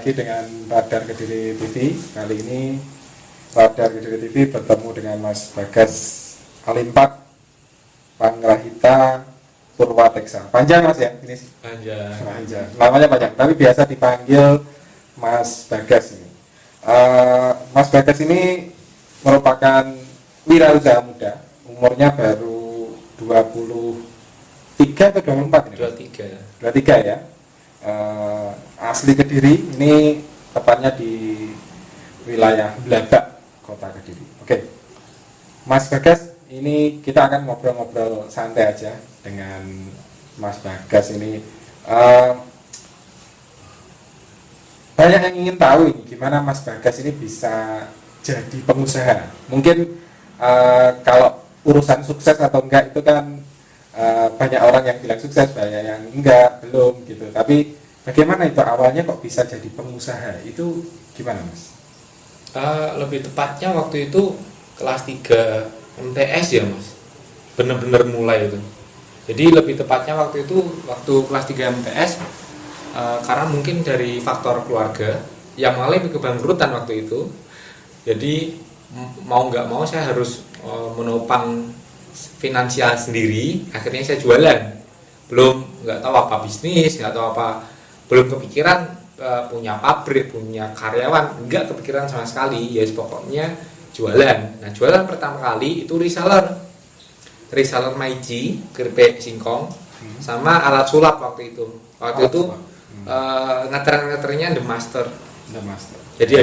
lagi dengan Radar Kediri TV. Kali ini Radar Kediri TV bertemu dengan Mas Bagas Alimpak Panggrahita Purwateksa. Panjang Mas ya? Ini panjang. Namanya panjang, tapi biasa dipanggil Mas Bagas ini. Mas Bagas ini merupakan wirausaha muda, umurnya baru 23 atau 24 ini? 23 ya. Asli Kediri, ini tepatnya di wilayah Blabak, Kota Kediri. Oke, Mas Bagas, ini kita akan ngobrol-ngobrol santai aja dengan Mas Bagas ini. Banyak yang ingin tahu ini gimana Mas Bagas ini bisa jadi pengusaha. Mungkin kalau urusan sukses atau enggak itu kan banyak orang yang bilang sukses, banyak yang enggak, belum gitu. Tapi bagaimana itu awalnya kok bisa jadi pengusaha? Itu gimana Mas? Lebih tepatnya waktu itu kelas 3 MTS ya Mas, bener-bener mulai itu. Jadi lebih tepatnya waktu itu waktu kelas 3 MTS, karena mungkin dari faktor keluarga yang mengalami kebangkrutan waktu itu. Jadi mau nggak mau saya harus menopang finansial sendiri. Akhirnya saya jualan, nggak tahu apa bisnis, nggak tahu apa, belum kepikiran punya pabrik, punya karyawan, nggak kepikiran sama sekali. Ya pokoknya jualan. Nah, jualan pertama kali itu reseller Maiji, keripik singkong, sama alat sulap waktu itu. Ngeternya The Master. Jadi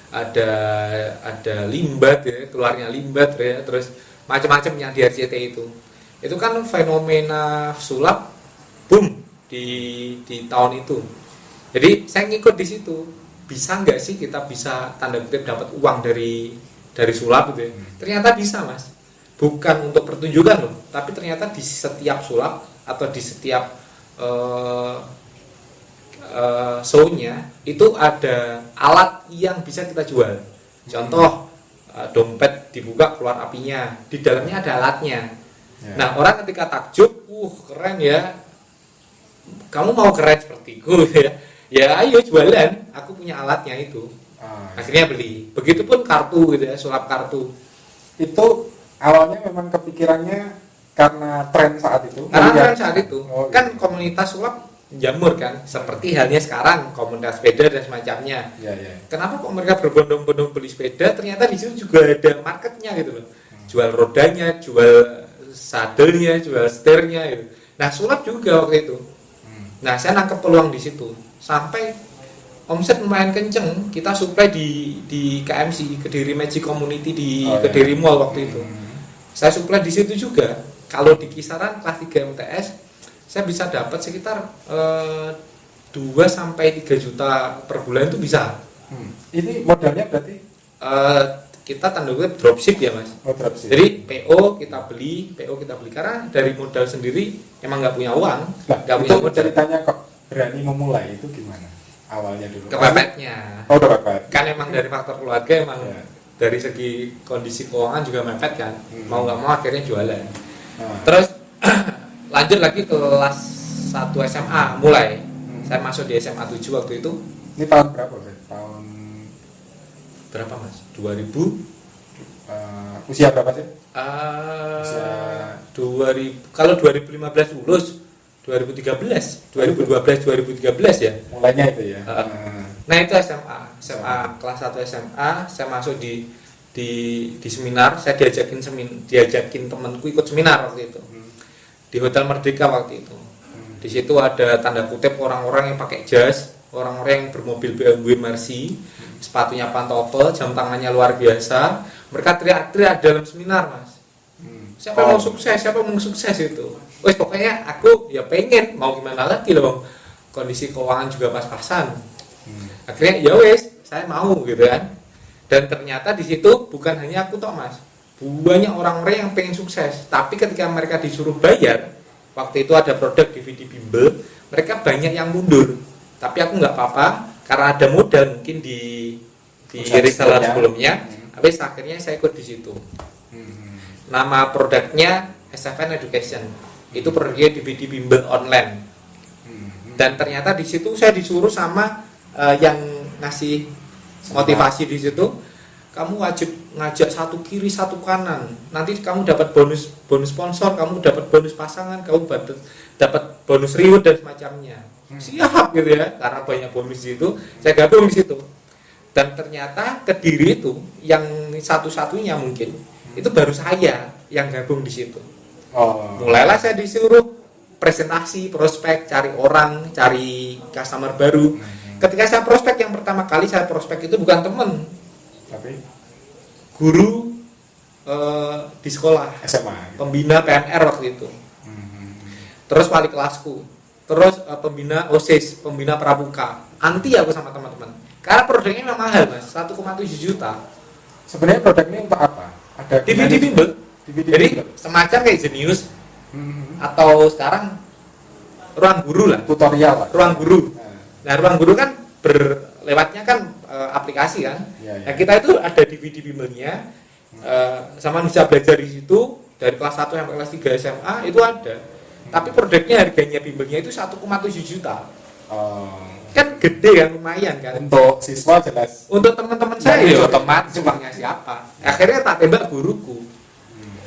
ada limbat ya, keluarnya limbat ya, terus macam-macam yang di RCT itu kan fenomena sulap boom di tahun itu. Jadi saya ngikut di situ. Bisa nggak sih kita bisa tanda kutip dapat uang dari sulap gitu ya? Ternyata bisa Mas. Bukan untuk pertunjukan loh, tapi ternyata di setiap sulap atau di setiap show-nya itu ada alat yang bisa kita jual. Contoh, dompet dibuka keluar apinya, di dalamnya ada alatnya. Nah, orang ketika takjub, keren ya, kamu mau keren sepertiku ya, ya ayo jualan, aku punya alatnya itu. Akhirnya beli. Begitupun kartu gitu ya, sulap kartu. Itu awalnya memang kepikirannya karena tren saat itu. Kan komunitas sulap jamur kan, seperti halnya sekarang komunitas sepeda dan semacamnya. Kenapa kok mereka berbondong-bondong beli sepeda? Ternyata di situ juga ada marketnya gitu loh. Jual rodanya, jual sadelnya, jual setirnya gitu. Nah, sulap juga waktu itu. Nah, saya nangkep peluang di situ. Sampai omset lumayan kenceng, kita supply di KMC, Kediri Magic Community di Kediri Mall waktu itu. Saya supply di situ juga. Kalau di kisaran kelas 3 MTS saya bisa dapat sekitar 2-3 juta per bulan itu bisa. Ini modalnya berarti? Kita tanda kutip dropship ya Mas. Dropship. Jadi PO kita beli karena dari modal sendiri emang nggak punya uang. Nggak punya modal. Ceritanya kok berani memulai itu gimana? Awalnya dulu. Kepepetnya. Kepepet. Kan emang dari faktor keluarga emang dari segi kondisi keuangan juga mepet kan. Mau nggak mau akhirnya jualan. Terus lanjut lagi ke kelas 1 SMA mulai. Saya masuk di SMA 7 waktu itu. Ini tahun berapa, Bro? Tahun berapa, Mas? 2000. Usia berapa sih? Usia 2000. Kalau 2015 lulus 2013, 2012 ya. Mulainya itu ya. Nah, itu SMA kelas 1 SMA, saya masuk di seminar, saya diajakin temanku ikut seminar waktu itu. Di Hotel Merdeka waktu itu. Di situ ada tanda kutip orang-orang yang pakai jas, orang-orang yang bermobil BMW Mercy, sepatunya pantofel, jam tangannya luar biasa. Mereka teriak-teriak dalam seminar, Mas. Siapa mau sukses itu? Wes pokoknya aku ya pengen, mau gimana lagi loh. Kondisi keuangan juga pas-pasan. Akhirnya ya wes, saya mau gitu kan. Dan ternyata di situ bukan hanya aku toh Mas. Banyak orang-orang yang pengen sukses, tapi ketika mereka disuruh bayar, waktu itu ada produk DVD bimbel, mereka banyak yang mundur. Tapi aku nggak apa-apa, karena ada modal mungkin di reseller sebelumnya. Habis akhirnya saya ikut di situ. Nama produknya SFN Education. Itu produknya DVD bimbel online. Dan ternyata di situ saya disuruh sama yang ngasih motivasi di situ, kamu wajib ngajak satu kiri satu kanan, nanti kamu dapat bonus sponsor, kamu dapat bonus pasangan, kamu dapat bonus reward dan semacamnya. Siap gitu ya, karena banyak bonus itu saya gabung di situ. Dan ternyata Kediri itu yang satu-satunya mungkin itu baru saya yang gabung di situ. Mulailah saya disuruh presentasi, prospek, cari orang, cari customer baru. Ketika saya prospek yang pertama kali saya prospek itu bukan temen, tapi guru di sekolah SMA, pembina PNR waktu itu. Terus wali kelasku, terus pembina OSIS, pembina pramuka. Anti aku sama teman-teman. Karena produknya memang mahal mas, 1,7 juta. Sebenarnya produk ini untuk apa? Ada DVD bimbel. Jadi semacam kayak Genius atau sekarang ruang guru lah. Tutorial lah. Ruang guru. Nah ruang guru kan berlewatnya kan aplikasi kan. Nah kita itu ada DVD bimbelnya, sama bisa belajar di situ dari kelas 1 sampai kelas 3 SMA itu ada. Tapi produknya harganya bimbelnya itu 1,7 juta. Kan gede kan, lumayan kan. Untuk siswa jelas. Untuk teman-teman saya ya otomatis cumanya siapa. Akhirnya tak tembak guruku.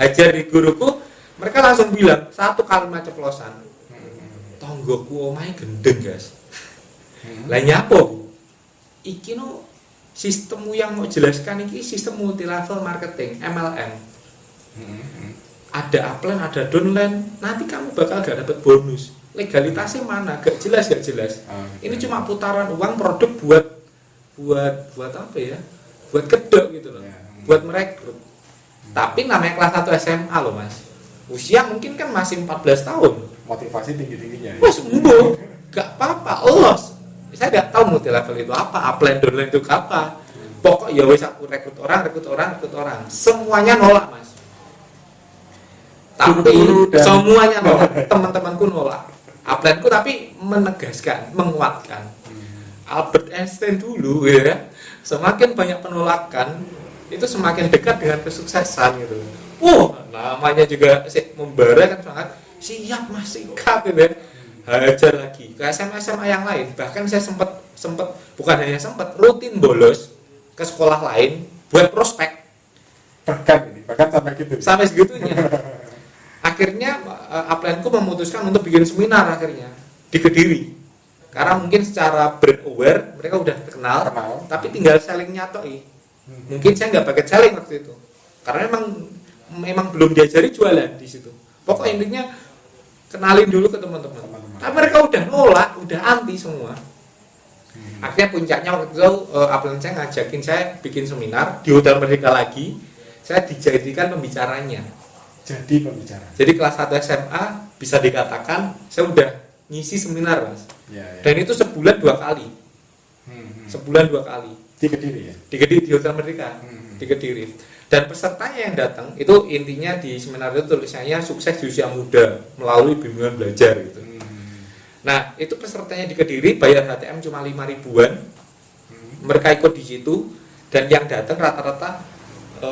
Ajar di guruku, mereka langsung bilang satu kalimat ceplosan. Tonggoku omahe gendeng, guys. Lah nyapo? Iki no sistemmu yang mau jelaskan iki sistem multi level marketing, MLM. Ada upline, ada downline, nanti kamu bakal gak dapat bonus. Legalitasnya mana? Gak jelas. Ini cuma putaran uang produk buat apa ya? Buat kedok gitu loh. Buat merekrut. Tapi namanya kelas 1 SMA loh mas. Usia mungkin kan masih 14 tahun. Motivasi tinggi-tingginya. Mas umbo, gak apa-apa, los. Saya gak tahu multi level itu apa, upline downline itu apa. Pokok ya wes aku rekrut orang. Semuanya nolak mas. Tapi semuanya nolak, teman-temanku nolak. Upline-ku tapi menegaskan, menguatkan. Albert Einstein dulu ya, semakin banyak penolakan itu semakin dekat dengan kesuksesan gitu. Namanya juga membara kan sangat siap mas, sikat gitu ya. Hajar lagi ke SMA yang lain. Bahkan saya sempat bukan hanya sempat, rutin bolos ke sekolah lain buat prospek. Bahkan sampai gitu. Sampai segitunya. Akhirnya upline-ku memutuskan untuk bikin seminar akhirnya di Kediri. Karena mungkin secara brand aware mereka udah terkenal. Tapi tinggal selling nyatoi. Mungkin saya nggak pakai selling waktu itu. Karena memang belum diajari jualan di situ. Pokoknya intinya kenalin dulu ke teman-teman. Tapi mereka udah nolak, udah anti semua. Akhirnya puncaknya waktu itu upline saya ngajakin saya bikin seminar di Hotel Merdeka lagi. Saya dijadikan pembicaranya. Jadi kelas 1 SMA bisa dikatakan saya udah ngisi seminar mas. Dan itu sebulan 2 kali. Sebulan 2 kali. Di Kediri ya? Di Kediri, di Hotel Merdeka. Di Kediri. Dan pesertanya yang datang itu intinya di seminar itu tulisannya sukses di usia muda melalui bimbingan belajar gitu. Nah itu pesertanya di Kediri bayar HTM cuma 5 ribuan. Mereka ikut di situ dan yang datang rata-rata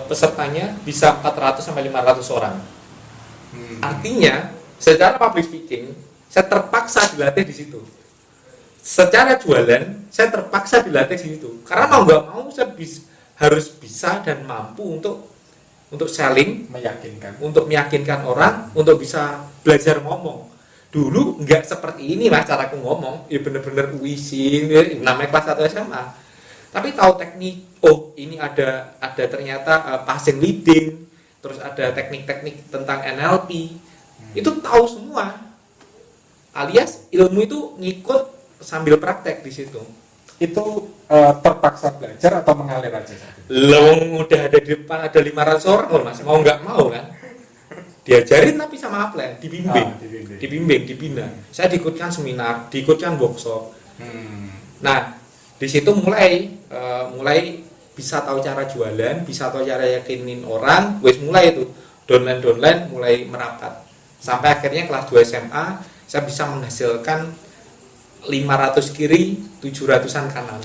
pesertanya bisa 400 sampai 500 orang. Artinya secara public speaking saya terpaksa dilatih di situ. Secara jualan saya terpaksa dilatih di situ. Karena mau nggak mau saya harus bisa dan mampu untuk selling, untuk meyakinkan orang, untuk bisa belajar ngomong. Dulu nggak seperti ini mas caraku ngomong, ya bener-bener wisin, namanya kelas 1 SMA. Tapi tahu teknik, ini ada ternyata passing leading, terus ada teknik-teknik tentang NLP, itu tahu semua. Alias ilmu itu ngikut sambil praktek di situ. Itu terpaksa belajar atau mengalir aja? Udah ada di depan ada 500 orang loh mas, mau nggak mau kan? Diajarin tapi sama upline, dibimbing, dibina. Saya diikutkan seminar, diikutkan workshop. Nah di situ mulai bisa tahu cara jualan, bisa tahu cara yakinin orang, mulai itu downline mulai merapat sampai akhirnya kelas 2 SMA saya bisa menghasilkan 500 kiri 700-an kanan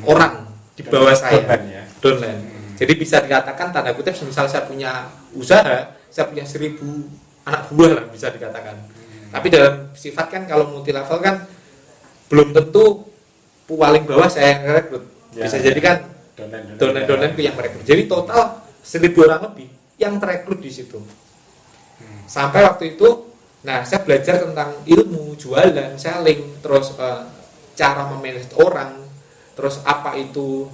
orang di bawah saya downline. Jadi bisa dikatakan tanda kutip misal saya punya usaha, saya punya 1000 anak buah lah bisa dikatakan. Tapi dalam sifat kan kalau multi level kan belum tentu paling bawah saya yang rekrut. Bisa jadi kan downline-downline yang merekrut. Jadi total 1.000 orang lebih yang terekrut di situ. Sampai waktu itu, nah saya belajar tentang ilmu jualan, selling, terus cara memanage orang, terus apa itu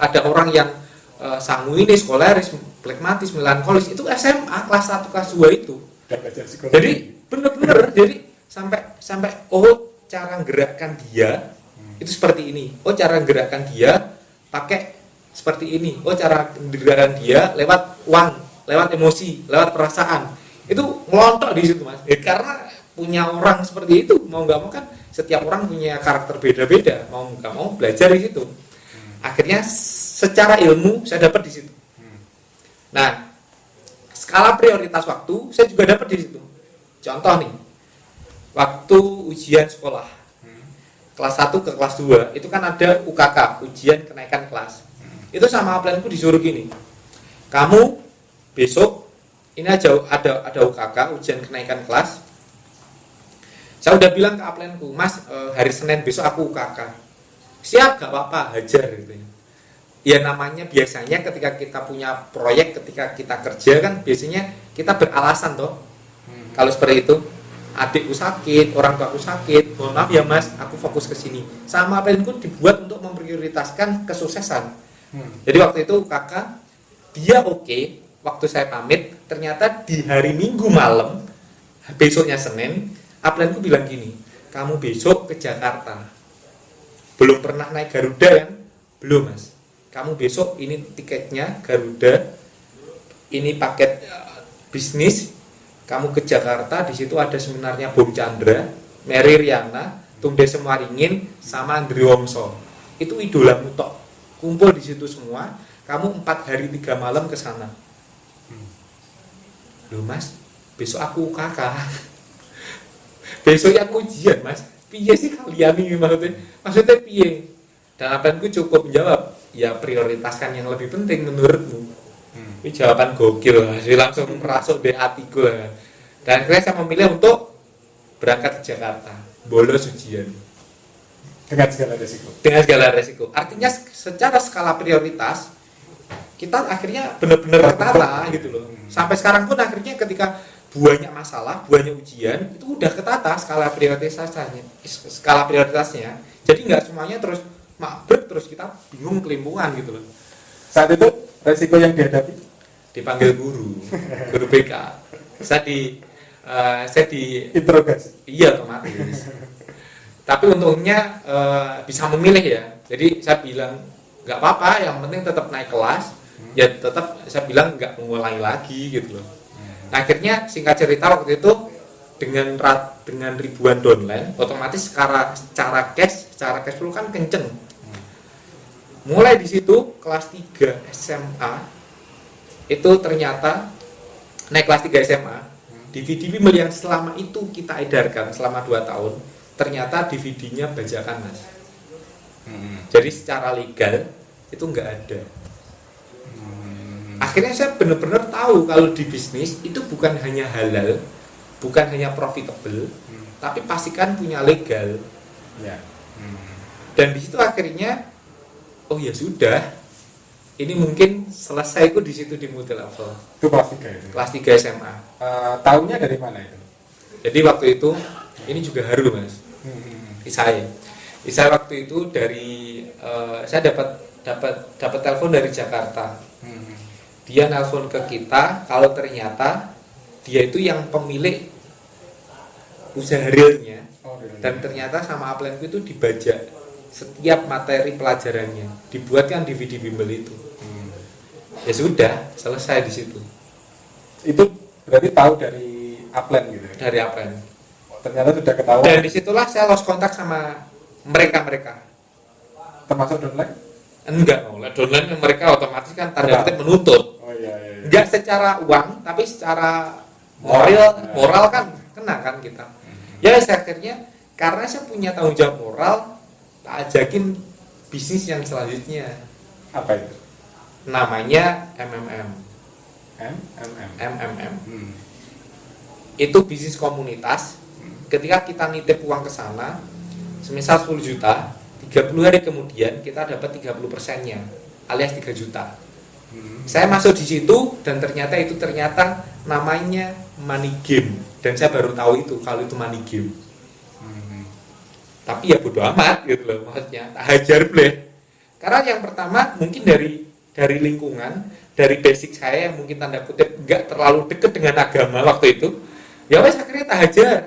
ada orang yang sanguinis, koleris, plekmatis, melankolis, itu SMA kelas 1 kelas 2 itu. Jadi bener-bener jadi sampai oh cara gerakkan dia itu seperti ini. Oh cara gerakkan dia pakai seperti ini. Oh cara gerakkan dia lewat uang, lewat emosi, lewat perasaan. Itu ngelontok di situ Mas. Karena punya orang seperti itu mau nggak mau kan setiap orang punya karakter beda-beda. Mau nggak mau belajar di situ. Akhirnya secara ilmu saya dapat di situ. Nah, skala prioritas waktu saya juga dapat di situ. Contoh nih, waktu ujian sekolah kelas 1 ke kelas 2 itu kan ada UKK, ujian kenaikan kelas. Itu sama upline-ku disuruh gini. Kamu besok ini aja ada UKK, ujian kenaikan kelas. Saya udah bilang ke upline-ku, Mas, hari Senin besok aku UKK. Siap, gak apa-apa, hajar gitu ya. Ya namanya biasanya ketika kita punya proyek, ketika kita kerja kan biasanya kita beralasan toh. Kalau seperti itu, adikku sakit, orang tuaku sakit, mohon maaf ya Mas, aku fokus ke sini. Sama upline-ku dibuat untuk memprioritaskan kesuksesan. Jadi waktu itu kakak dia oke, waktu saya pamit, ternyata di hari Minggu malam, besoknya Senin, upline-ku bilang gini, kamu besok ke Jakarta. Belum pernah naik Garuda kan? Belum Mas. Kamu besok ini tiketnya Garuda, ini paket bisnis. Kamu ke Jakarta, di situ ada seminarnya Bung Chandra, Mary Riana, Tumde Semaringin, sama Andri Wongso. Itu idolamu tok. Kumpul di situ semua. Kamu 4 hari 3 malam ke sana. Loh Mas, besok aku kakak. Besoknya aku ujian Mas. Piye sih kalian ini maksudnya piye? Dan apaan cukup menjawab, ya prioritaskan yang lebih penting menurutmu. Ini jawaban gokil Mas, langsung merasuk di hatiku. Dan akhirnya saya memilih untuk berangkat ke Jakarta, bolos ujian. Dengan segala resiko. Dengan segala resiko. Artinya secara skala prioritas kita akhirnya benar-benar ketata gitu loh. Sampai sekarang pun akhirnya ketika banyak masalah, banyak ujian, itu udah ketata skala prioritasnya. Jadi nggak semuanya terus mabrek terus kita bingung kelimpungan gitu loh. Saat itu resiko yang dihadapi dipanggil guru BK. Saya di interogasi. Iya otomatis. Tapi untungnya bisa memilih ya. Jadi saya bilang nggak apa-apa, yang penting tetap naik kelas. Ya tetap saya bilang nggak mengulangi lagi gitu loh. Nah, akhirnya singkat cerita waktu itu dengan ribuan downline, otomatis secara cash flow kan kenceng. Mulai di situ kelas 3 SMA itu ternyata naik kelas 3 SMA, DVD Bimbel yang selama itu kita edarkan selama 2 tahun, ternyata DVD-nya bajakan Mas. Jadi secara legal itu nggak ada. Akhirnya saya benar-benar tahu kalau di bisnis itu bukan hanya halal, bukan hanya profitable, tapi pastikan punya legal. Ya. Dan di situ akhirnya, oh ya sudah, ini mungkin selesai di situ di multi level. Itu kelas 3 itu. Kelas 3 SMA. Tahunnya dari mana itu? Jadi waktu itu ini juga haru Mas. Saya waktu itu dari saya dapat telepon dari Jakarta. Dia nelpon ke kita kalau ternyata dia itu yang pemilik usaha realnya. Dan ternyata sama upline itu dibajak setiap materi pelajarannya, dibuatkan DVD bimbel itu. Ya sudah, selesai di situ. Itu berarti tahu dari upline gitu ya? Dari upline. Ternyata sudah ketahuan. Dan disitulah saya lost kontak sama mereka. Termasuk downline? Enggak, downline mereka otomatis kan tanda kutip menuntut. Oh iya. Enggak secara uang, tapi secara moral kan kena kan kita. Ya akhirnya karena saya punya tanggung jawab moral, tak ajakin bisnis yang selanjutnya. Apa itu? Namanya MMM. MMM. Itu bisnis komunitas. Ketika kita nitip uang ke sana, semisal 10 juta, 30 hari kemudian kita dapat 30%-nya alias 3 juta. Saya masuk di situ dan ternyata namanya money game, dan saya baru tahu itu kalau itu money game. Tapi ya bodo amat gitu loh, maksudnya tak hajar bleh. Karena yang pertama mungkin dari lingkungan, dari basic saya yang mungkin tanda kutip nggak terlalu deket dengan agama waktu itu, ya wes akhirnya tak hajar.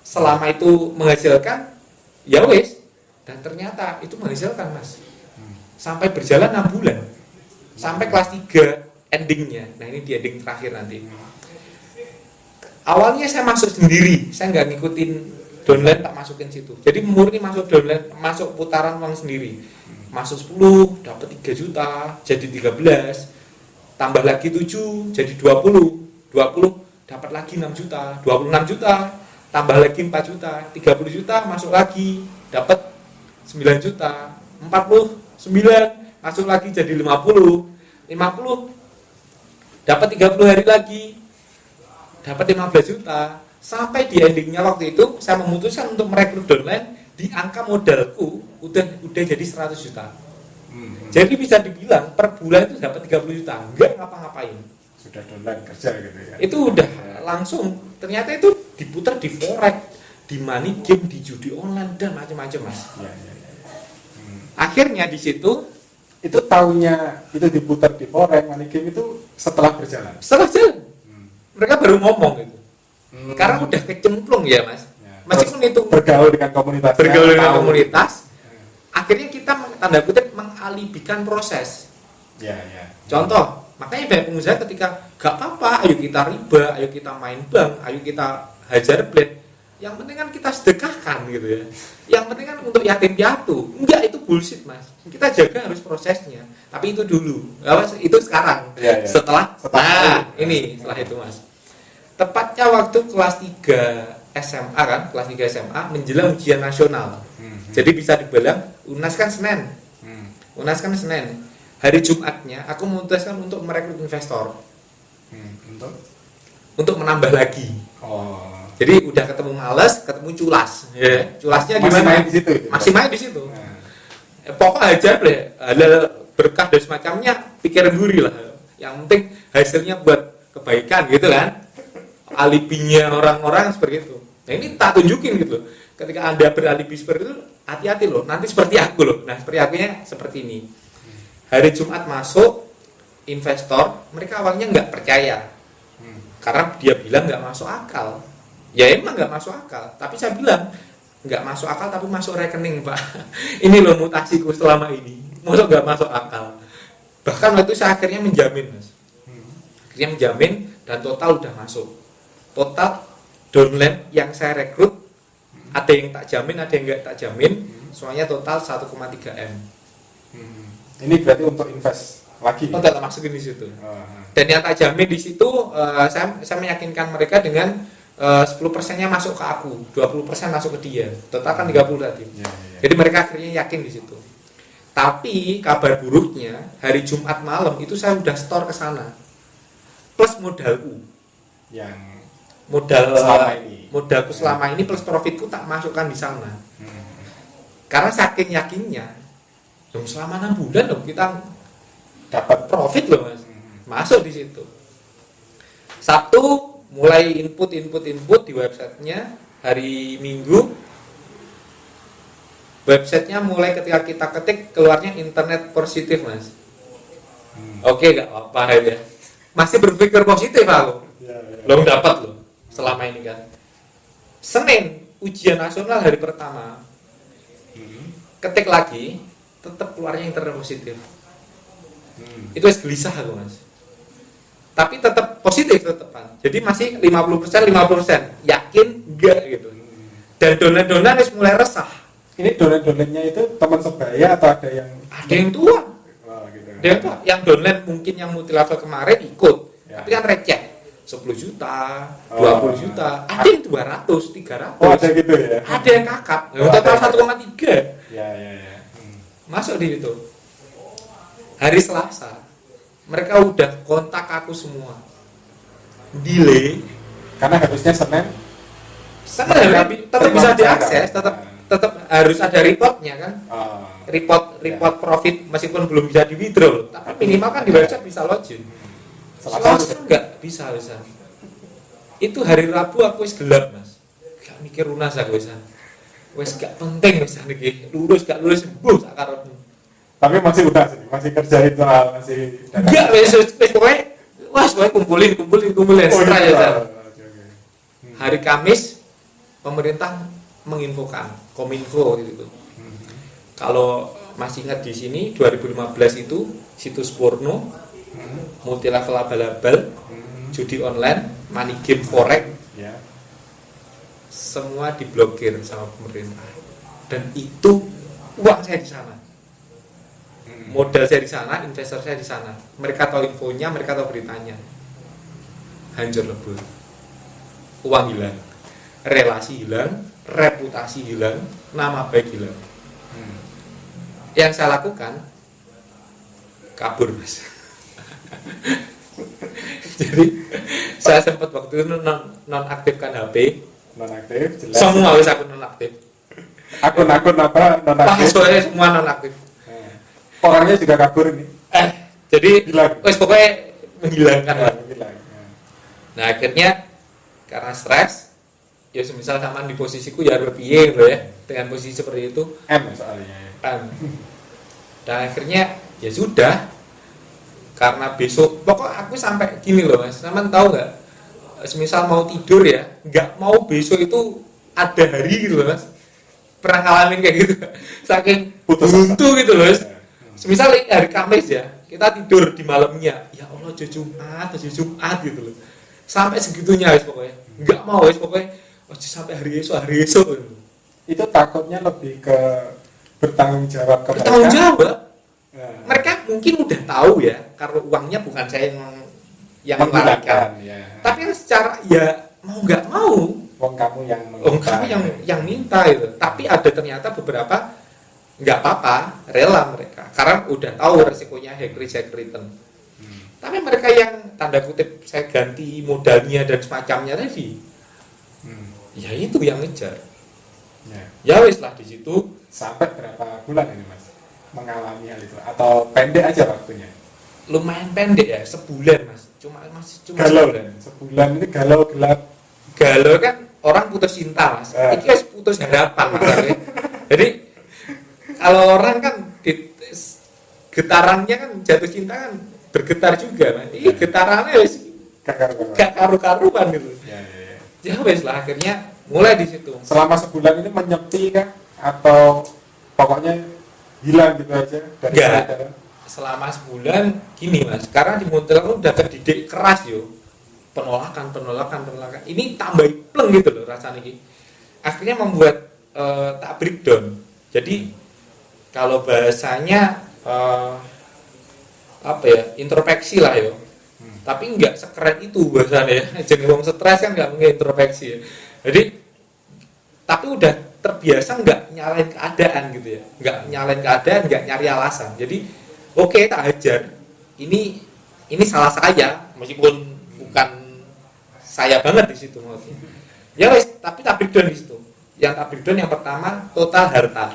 Selama itu menghasilkan, ya wes, dan ternyata itu menghasilkan mas, sampai berjalan 6 bulan, sampai kelas 3 endingnya. Nah ini di ending terakhir nanti. Awalnya saya masuk sendiri, saya nggak ngikutin downline, tak masukin situ. Jadi murni masuk downline, masuk putaran uang sendiri. Masuk 10 dapat 3 juta, jadi 13. Tambah lagi 7 jadi 20. 20 dapat lagi 6 juta, 26 juta. Tambah lagi 4 juta, 30 juta masuk lagi, dapat 9 juta. 49 masuk lagi jadi 50. 50 dapat 30 hari lagi, dapat 15 juta. Sampai di endingnya waktu itu saya memutuskan untuk merekrut downline, di angka modalku udah jadi 100 juta. Jadi bisa dibilang per bulan itu dapat 30 juta, enggak ngapa-ngapain. Sudah downline kerja gitu ya. Itu udah langsung, ternyata itu diputar di forex, di money game, di judi online dan macam-macam mas. Ya. Akhirnya di situ itu tahunya itu diputar di forex money game itu setelah berjalan. setelah jalan, mereka baru ngomong gitu. Karena udah kecemplung ya mas, meskipun itu bergaul dengan komunitas, akhirnya kita tanda kutip mengalibikan proses. Ya. Contoh, makanya banyak pengusaha ketika gak apa-apa, ayo kita riba, ayo kita main bank, ayo kita hajar blade, yang penting kan kita sedekahkan gitu ya, yang penting kan untuk yatim piatu. Enggak, itu bullshit mas, kita jaga harus prosesnya. Tapi itu dulu, itu sekarang. Setelah setelah itu mas, tepatnya waktu kelas 3 SMA kan, kelas 3 SMA menjelang ujian nasional. Jadi bisa dibilang UNAS kan Senin. Hari Jumatnya aku memutuskan untuk merekrut investor. Untuk menambah lagi. Jadi udah ketemu males, ketemu culas. Ya. Culasnya gimana? Masih main di situ. Pokoknya aja deh, ada berkah dan semacamnya, pikiran duri lah. Yang penting hasilnya buat kebaikan gitu kan. Alibinya orang-orang seperti itu. Nah ini tak tunjukin gitu. Ketika Anda beralibi seperti itu, hati-hati loh. Nanti seperti aku loh. Nah seperti akunya seperti ini. Hari Jumat masuk, investor, mereka awalnya nggak percaya. Karena dia bilang nggak masuk akal. Ya emang nggak masuk akal. Tapi saya bilang nggak masuk akal tapi masuk rekening pak. Ini loh mutasiku selama ini. Masuk nggak masuk akal. Bahkan waktu itu saya akhirnya menjamin mas. Akhirnya menjamin dan total udah masuk. Total downline yang saya rekrut, ada yang tak jamin, ada yang nggak tak jamin, semuanya total 1,3 M. Ini berarti untuk invest lagi. Total masukin di situ. Dan yang tak jamin di situ, saya meyakinkan mereka dengan 10%-nya masuk ke aku, 20% masuk ke dia. Total kan 30 tadi. Jadi mereka akhirnya yakin di situ. Tapi kabar buruknya hari Jumat malam itu saya udah store ke sana. Plus modalku. Yang modalku selama ini plus profitku tak masukkan di sana. Karena saking yakinnya, dong selama 6 bulan dong kita dapat profit loh mas. Masuk di situ. Sabtu mulai input di websitenya. Hari Minggu websitenya mulai ketika kita ketik keluarnya internet positif mas. Oke gak apa-apa ya. Masih berpikir positif aku. Belum dapat loh selama ini kan. Senin ujian nasional hari pertama. Ketik lagi tetap keluarnya internet positif. Itu gelisah aku mas. Tapi tetap positif tetepan. Jadi masih 50%, yakin enggak gitu. Dan downline mulai resah. Ini downline-nya itu teman sebaya atau ada yang tua? Gitu. Ada yang tua. Yang downline mungkin yang multi level kemarin ikut. Tapi kan receh. 10 juta, 20 juta, ada yang 200, 300. Oh, ada gitu ya. Ada yang kakap. Total 1,3. Ya. Masuk di situ. Hari Selasa, mereka udah kontak aku semua. Delay karena harusnya Senin tetap bisa diakses, tetap tetap harus ada reportnya kan. Report profit meskipun belum bisa di withdraw, tapi minimal kan di website bisa login. Selasa enggak bisa. Itu hari Rabu aku wis gelap Mas, gak mikir lunas aku wis gak penting wis niki lurus gak lurus sembuh sak karepmu. Tapi masih udah sih, masih kerjain soal masih enggak wis pokoknya kumpulin setelah ya. Hari Kamis pemerintah menginfokan Kominfo gitu. Kalau masih ingat di sini 2015 itu situs porno, multi level abal-abal, judi online, money game forex, semua diblokir sama pemerintah. Dan itu uang saya di sana, modal saya di sana, investor saya di sana. Mereka tahu infonya, mereka tahu beritanya, hancur lebur, uang hilang, relasi hilang, reputasi hilang, nama baik hilang. Yang saya lakukan kabur Mas. Jadi saya sempat waktu itu nonaktifkan HP. Nonaktif, jelas. Semua wis aku nonaktif. Akun-akun apa nonaktif? Passwordnya semua nonaktif. Orangnya juga kabur ini. Jadi wis pokoknya menghilangkan lah. Nah akhirnya karena stres, ya semisal sama di posisiku ya piye gitu ya, dengan posisi seperti itu. Soalnya. Dan akhirnya ya sudah, karena besok pokok aku sampai gini loh Mas, teman tahu nggak, semisal mau tidur ya nggak mau besok itu ada hari gitu loh Mas, pernah ngalamin kayak gitu saking buntu gitu loh Mas. Semisal hari Kamis ya kita tidur di malamnya, ya Allah Jumat gitu loh, sampai segitunya wis pokoknya nggak mau wis pokoknya sampai hari esok gitu. Itu takutnya lebih ke bertanggung jawab ke bertanggung jawab. Mereka mungkin udah tahu ya, karena uangnya bukan saya yang mengalihkan. Tapi secara ya mau nggak mau, kamu yang minta itu. Tapi ada ternyata beberapa nggak apa-apa, rela mereka, karena udah tahu resikonya hack return. Tapi mereka yang tanda kutip saya ganti modalnya dan semacamnya tadi, ya itu yang ngejar. Ya wis lah di situ. Sampai berapa bulan ini Mas mengalami hal itu, atau pendek aja waktunya? Lumayan pendek ya, sebulan Mas. Cuma galau sebulan ini galau gelap. Galau kan orang putus cinta Mas. Iki wis putus harapan Mas. Jadi kalau orang kan getarannya kan jatuh cinta kan bergetar juga Mas. Ini getarannya wis gak karu-karuan gitu. Ya wis lah akhirnya mulai di situ. Selama sebulan ini menyepi kan atau pokoknya hilang gitu aja dari enggak. Selama sebulan gini Mas, karena di Montreal udah terdidik keras yo. Penolakan. Ini tambah pleng gitu loh rasanya ini. Akhirnya membuat tak breakdown. Jadi kalau bahasanya introspeksi lah yo. Tapi enggak sekeren itu bahasanya. Jadi wong stres kan enggak mungkin introspeksi ya. Jadi tapi udah terbiasa nggak nyalain keadaan gitu ya, nggak nyalain keadaan, nggak nyari alasan. Jadi oke, tak hajar, ini salah saya meskipun bukan saya banget di situ maksudnya. Ya wes, tapi tak breakdown di situ. Yang tak breakdown yang pertama total harta.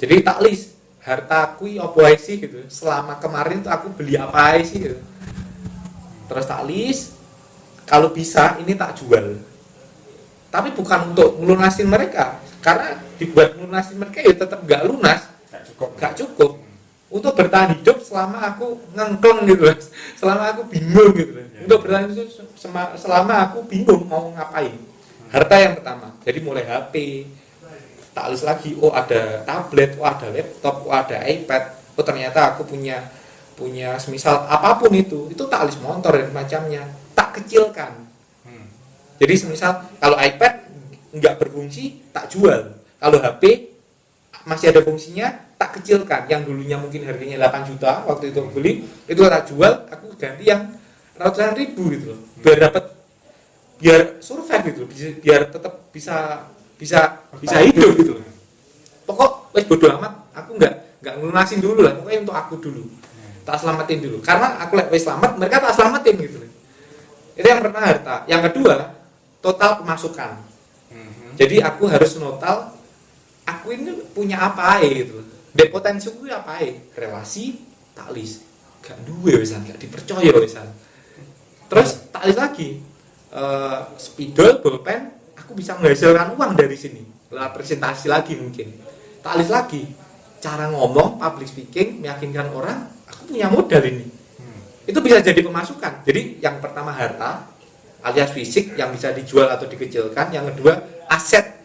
Jadi tak list harta aku apa sih gitu. Selama kemarin tuh aku beli apa sih gitu. Terus tak list, kalau bisa ini tak jual. Tapi bukan untuk melunasin mereka, karena dibuat melunasin mereka ya tetap gak lunas, gak cukup untuk bertahan hidup selama aku ngengkleng gitu, selama aku bingung gitu. Untuk bertahan hidup selama aku bingung mau ngapain. Harta yang pertama, jadi mulai HP, tak list lagi, ada tablet, ada laptop, ada iPad, ternyata aku punya semisal apapun itu tak list motor dan macamnya, tak kecilkan. Jadi semisal kalau iPad nggak berfungsi, tak jual. Kalau HP masih ada fungsinya, tak kecilkan. Yang dulunya mungkin harganya 8 juta waktu itu beli, itu tak jual, aku ganti yang ratusan ribu gitu loh. Biar survive gitu, biar tetap bisa hidup gitu. Pokok wes bodo amat, aku nggak ngelunasin dulu lah, pokoknya untuk aku dulu. Tak selamatin dulu. Karena aku wes selamat, mereka tak selamatin gitu loh. Itu yang pertama harta. Yang kedua, total pemasukan. Jadi aku harus notal aku ini punya apa gitu. Dek potensi gue apa relasi taklis gak duwe wisan, gak dipercaya wisan. Terus taklis lagi spidol, bolpen, aku bisa menghasilkan uang dari sini. Lah presentasi lagi mungkin. Taklis lagi cara ngomong, public speaking, meyakinkan orang, aku punya modal ini. Itu bisa jadi pemasukan. Jadi yang pertama harta alias fisik yang bisa dijual atau dikecilkan. Yang kedua aset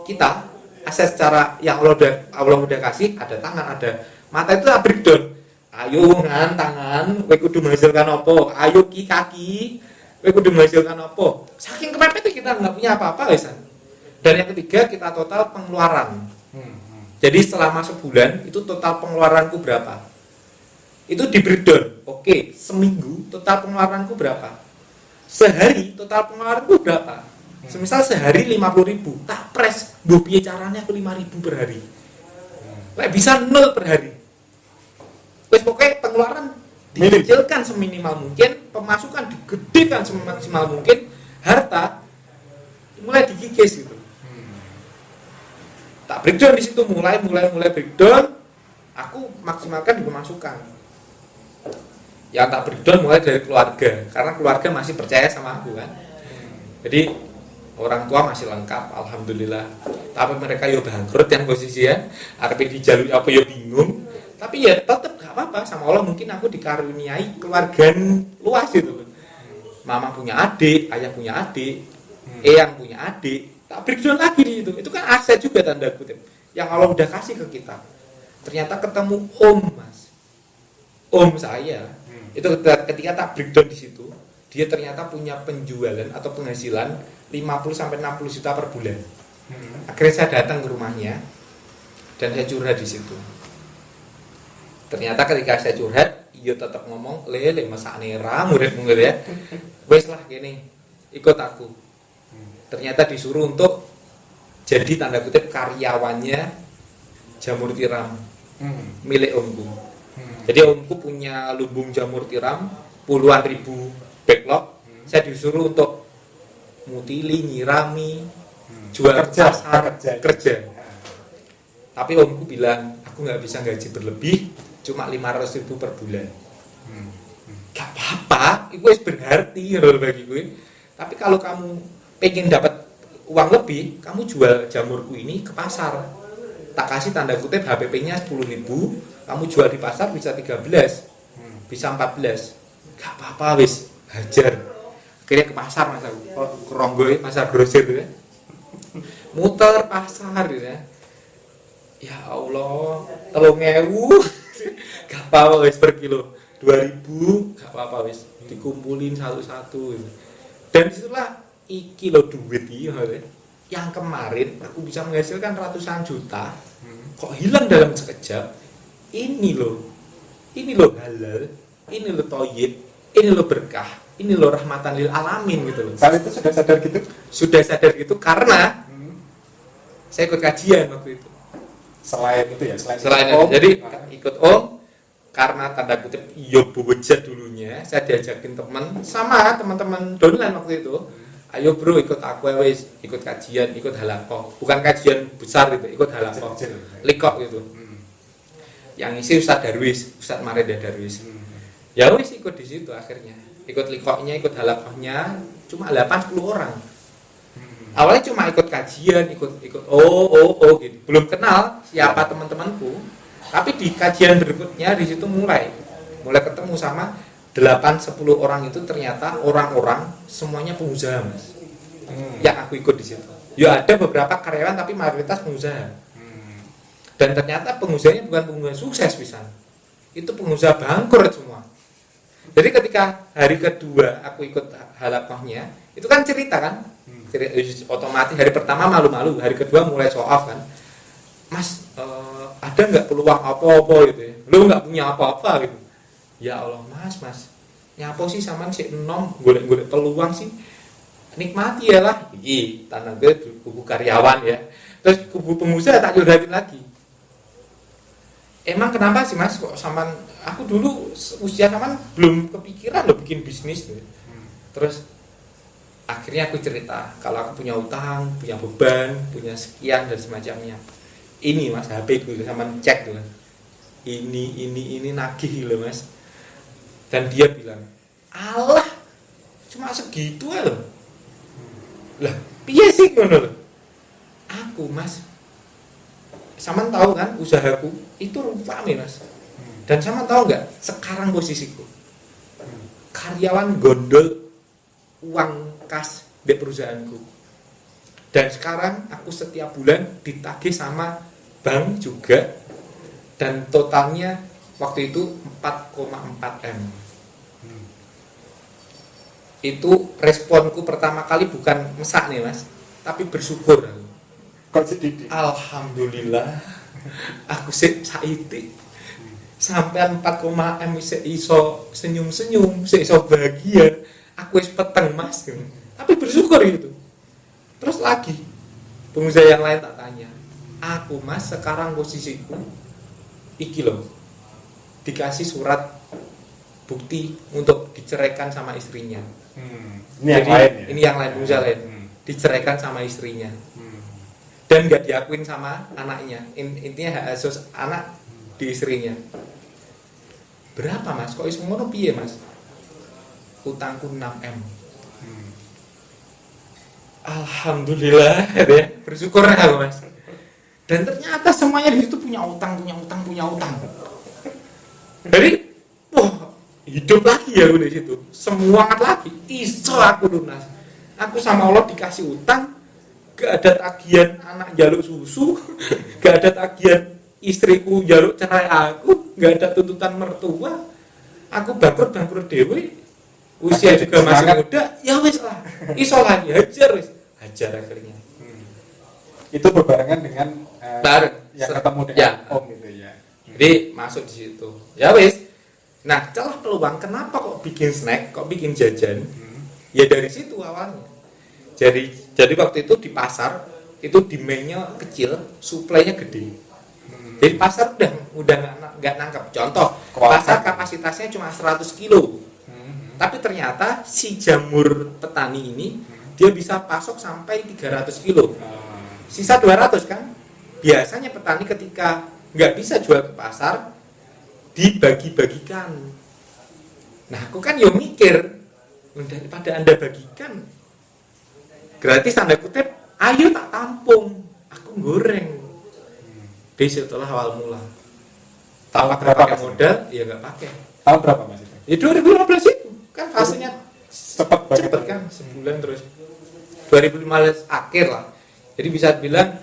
kita, aset secara yang Allah udah kasih, ada tangan, ada mata, itu breakdown. Ayo tangan, kowe kudu menghasilkan apa? Ayo kaki, kowe kudu menghasilkan apa? Saking kepepet kita nggak punya apa-apa wisan. Dan yang ketiga kita total pengeluaran. Jadi selama sebulan itu total pengeluaranku berapa? Itu di breakdown. Oke, seminggu total pengeluaranku berapa? Sehari total pengeluaranku berapa? Semisal sehari 50.000, tak pres, mbok piye caranya aku 5.000 per hari. Lek bisa 0 per hari. Wes pokoknya pengeluaran dikecilkan seminimal mungkin, pemasukan digedekan semaksimal mungkin, harta mulai dikikis gitu. Tak breakdown di situ mulai breakdown, aku maksimalkan di pemasukan. Yang tak breakdown mulai dari keluarga, karena keluarga masih percaya sama aku kan. Jadi orang tua masih lengkap, alhamdulillah. Tapi mereka yo bangkrut yang posisi ya, arep dijaluk apa yo bingung. Tapi ya tetap gak apa-apa, sama Allah mungkin aku dikaruniai keluarga luas gitu. Mama punya adik, ayah punya adik, eyang punya adik. Tak breakdown lagi di situ. Itu kan aset juga tanda kutip yang Allah udah kasih ke kita. Ternyata ketemu om mas, om saya. Itu ketika tak breakdown di situ, dia ternyata punya penjualan atau penghasilan 50-60 juta per bulan. Akhirnya saya datang ke rumahnya dan saya curhat di situ. Ternyata ketika saya curhat, ia tetap ngomong, lele masak nera murid-murid ya. Wes lah gini, ikut aku. Ternyata disuruh untuk jadi tanda kutip karyawannya jamur tiram milik omku. Jadi omku punya lumbung jamur tiram puluhan ribu backlog. Saya disuruh untuk mutili, nyirami, jual pasar, kerja. Tapi omku bilang, aku nggak bisa gaji berlebih, cuma 500.000 per bulan. Gak apa-apa, itu berarti bagi gue. Tapi kalau kamu pengen dapat uang lebih, kamu jual jamurku ini ke pasar. Tak kasih tanda kutip HPP-nya 10.000, kamu jual di pasar bisa 13, bisa 14. Gak apa-apa wis, hajar. Akhirnya ke pasar mas aku, ke Ronggoy, pasar grosir ya. Muter pasar ya. Ya Allah, 3.000. Gak apa-apa wis per kilo. 2.000, gak apa-apa wis. Dikumpulin satu-satu. Dan disitulah iki lo duit iki yang kemarin aku bisa menghasilkan ratusan juta kok hilang dalam sekejap. Ini lo halal, ini lo thayyib, ini lo berkah, ini lo rahmatan lil alamin gitu loh. Saat itu sudah sadar gitu? Sudah sadar gitu karena saya ikut kajian waktu itu. Selain itu ya, selain itu. Jadi ikut om karena tanda kutip yo bojat dulunya, saya diajakin teman-teman downline waktu itu. Ayo bro ikut aku wis, ikut kajian, ikut halakoh. Bukan kajian besar gitu, ikut halakoh. Likok gitu. Yang isi Ustadz Darwis, Ustadz Mareda Darwis. Ya wis ikut di situ akhirnya. Ikut likoknya, ikut halakohnya cuma 8-10 orang. Awalnya cuma ikut kajian, ikut gitu. Belum kenal siapa teman-temanku. Tapi di kajian berikutnya di situ mulai ketemu sama 8-10 orang itu ternyata orang-orang semuanya pengusaha mas. Yang aku ikut di situ. Ya ada beberapa karyawan tapi mayoritas pengusaha. Dan ternyata pengusahanya bukan pengusaha sukses bisa. Itu pengusaha bangkrut semua. Jadi ketika hari kedua aku ikut halakohnya, itu kan cerita kan. Otomatis hari pertama malu-malu, hari kedua mulai show off kan. Mas, ada nggak peluang apa-apa gitu ya? Lu nggak punya apa-apa gitu. Ya Allah mas, nyapa sih sampean sik enom golek-golek peluang sih. Nikmati ya lah. Iki tanda kubu karyawan ya. Terus kubu pengusaha tak curhatin lagi. Emang kenapa sih mas kok sampean, aku dulu usia sampean belum kepikiran lo bikin bisnis gitu. Terus Akhirnya aku cerita kalau aku punya utang, punya beban, punya sekian dan semacamnya. Ini Mas HP gue sama cek tuh Mas. Ini nagih loh Mas. Dan dia bilang, "Alah, cuma segitu aja loh." Lah, piye sih ngono lho? Aku Mas, sama tahu kan usahaku itu rame Mas. Dan sama tahu nggak sekarang posisiku? Karyawan gondol uang kas di perusahaanku. Dan sekarang aku setiap bulan ditagih sama bank juga, dan totalnya waktu itu 4,4 M. Itu responku pertama kali bukan mesak nih Mas, tapi bersyukur. Kok sedikit? Alhamdulillah, aku saiki sampai 4, M iso senyum-senyum, iso bahagia. Aku wis peteng Mas, tapi bersyukur gitu. Terus lagi pengusaha yang lain tak tanya, aku Mas sekarang posisiku iki loh, dikasih surat bukti untuk diceraikan sama istrinya. Ini yang lain ya? Ini yang lain, pengusaha lain, diceraikan sama istrinya. Dan nggak diakuin sama anaknya. Intinya hak asuh anak di istrinya. Berapa Mas? Kok iso ngono piye Mas? Utangku 6 M. Alhamdulillah ya, bersyukur aku Mas. Dan ternyata semuanya di situ punya utang. Jadi, wah, hidup lagi ya udah situ. Semangat lagi. Iso aku lunas. Aku sama Allah dikasih utang, gak ada tagihan anak jaluk susu, gak ada tagihan istriku jaluk cerai aku, gak ada tuntutan mertua. Aku bangkrut dewe. Usia juga masih muda, ya wis lah. Iso lagi hajar akhirnya. Itu berbarengan dengan Bareng yang ketemu dengan Om gitu ya. Jadi masuk di situ. Ya wis. Nah, celah peluang kenapa kok bikin snack, kok bikin jajan? Ya dari situ awalnya. Jadi waktu itu di pasar itu demand-nya kecil, supply-nya gede. Jadi pasar udah nggak nangkep. Contoh, pasar kapasitasnya cuma 100 kilo. Tapi ternyata si jamur petani ini dia bisa pasok sampai 300 kilo. Sisa 200 kan? Biasanya petani ketika nggak bisa jual ke pasar, dibagi-bagikan. Nah, aku kan yo mikir, daripada Anda bagikan gratis tanda kutip, ayo tak tampung, aku goreng. Di setelah awal mula. Tahun Berapa berapa modal? Ya nggak pakai. Tahun berapa Mas itu? Ya 2015 itu kan fasenya Cepat banget kan, sebulan terus. 2015 akhir lah. Jadi bisa bilang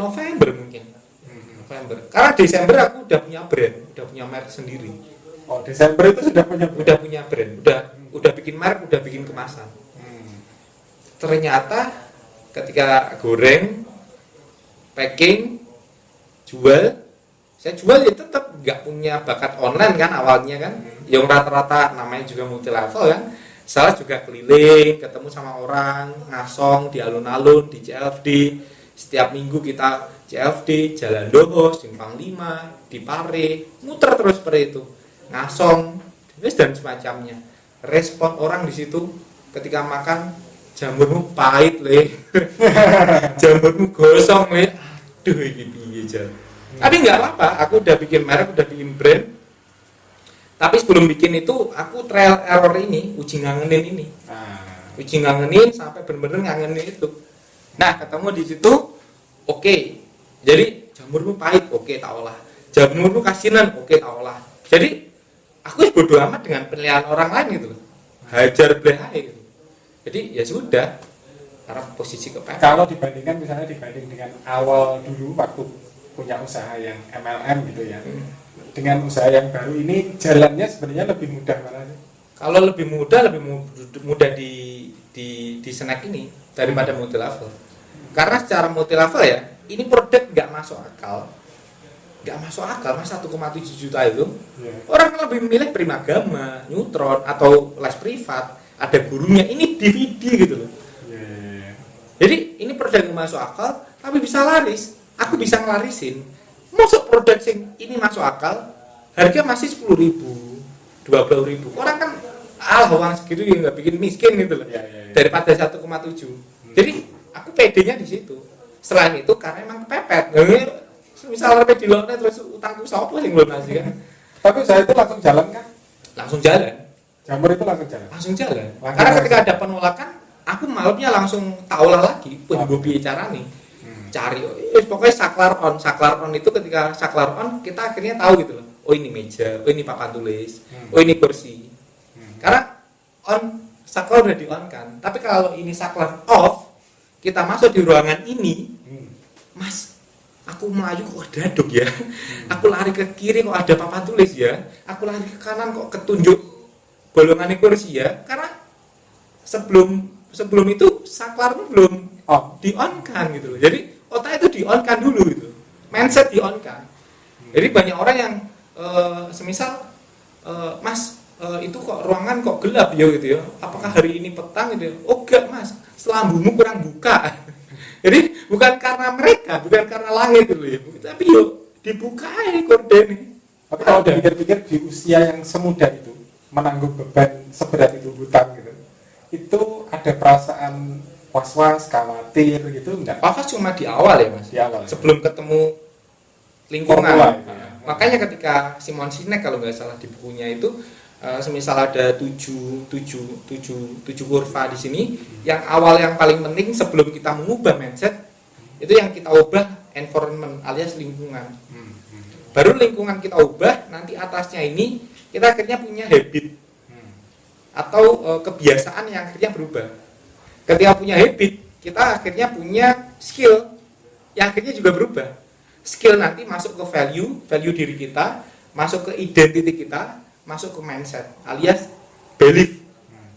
November mungkin. November. Karena Desember aku udah punya brand, udah punya merek sendiri. Oh, Desember itu sudah punya brand, udah bikin merek, udah bikin kemasan. Ternyata ketika goreng, packing, jual, saya jual ya tetap nggak punya bakat online kan awalnya kan. Yang rata-rata namanya juga multi level kan. Saya juga keliling, ketemu sama orang, ngasong di alun-alun, di CFD. Setiap minggu kita CFD, Jalan Doho, Simpang 5, di Pare, muter terus seperti itu. Ngasong, dan semacamnya. Respon orang di situ ketika makan, jamurmu pahit le, jamurmu gosong le, aduh ini piye jan. Tapi nggak apa-apa, aku udah bikin merek, udah bikin brand. Tapi sebelum bikin itu, aku trial error ini, uji ngangenin ini. Uji ngangenin sampai bener-bener ngangenin itu. Nah, ketemu di situ, oke. Jadi jamurmu pahit, oke, tak olah. Jamurmu kasinan, oke, tak olah. Jadi aku bodoh amat dengan penilaian orang lain gitu loh. Hajar belahai gitu. Jadi ya sudah, karena posisi kepepet. Kalau dibanding dengan awal dulu waktu punya usaha yang MLM gitu ya, dengan usaha yang baru ini jalannya sebenarnya lebih mudah mana sih? Kalau lebih mudah di snack ini daripada multi level. Karena secara multi level ya, ini produk nggak masuk akal mas 1,7 juta itu. Orang kan lebih memilih Primagama, Neutron atau les privat, ada gurunya, ini DVD gitu loh. Jadi ini produk yang masuk akal tapi bisa laris. Aku bisa ngelarisin. Masuk produk yang ini masuk akal, harga masih 10.000, 20.000. Orang kan uang segitu yang nggak bikin miskin gitu loh. daripada 1,7. Jadi aku PD-nya di situ. Selain itu karena emang kepepet. Misal arep dilokne terus utangku sapa sing lunasi kan. Tapi usaha itu langsung jalan kan? Langsung jalan. Jamur itu langsung jalan. Langsung jalan. Langsung Karena ketika langsung. ada penolakan, aku malamnya langsung tak olah lagi pun gue piye carane. Cari pokoknya saklar on itu ketika saklar on kita akhirnya tahu gitu loh. Oh ini meja, oh ini papan tulis, oh ini kursi. Karena on saklar udah di on kan. Tapi kalau ini saklar off, kita masuk di ruangan ini, Mas, aku melayu kok daduk ya. Aku lari ke kiri kok ada papan tulis ya. Aku lari ke kanan kok ketunjuk bolongan kursi ya. Karena sebelum itu saklar belum di on kan gitu loh. Jadi otak itu di on kan dulu gitu. Mindset di on kan. Jadi banyak orang yang semisal Mas itu kok ruangan kok gelap ya gitu ya. Apakah hari ini petang gitu ya? Oh enggak Mas, selambungmu kurang buka. Jadi bukan karena mereka, bukan karena langit gitu ya. Tapi yuk dibuka aja korden. Tapi kalau dipikir-pikir di usia yang semuda itu menanggung beban seberat itu hutang gitu, itu ada perasaan was-was, khawatir gitu enggak? Was-was cuma di awal ya Mas. Di awal. Sebelum ketemu lingkungan. Formula, Makanya ketika Simon Sinek kalau nggak salah di bukunya itu semisal ada 7 kurva di sini, yang awal yang paling penting sebelum kita mengubah mindset itu yang kita ubah environment alias lingkungan. Baru lingkungan kita ubah, nanti atasnya ini kita akhirnya punya habit atau kebiasaan yang akhirnya berubah. Ketika punya habit, kita akhirnya punya skill yang akhirnya juga berubah. Skill nanti masuk ke value diri kita, masuk ke identity kita, masuk ke mindset alias belief,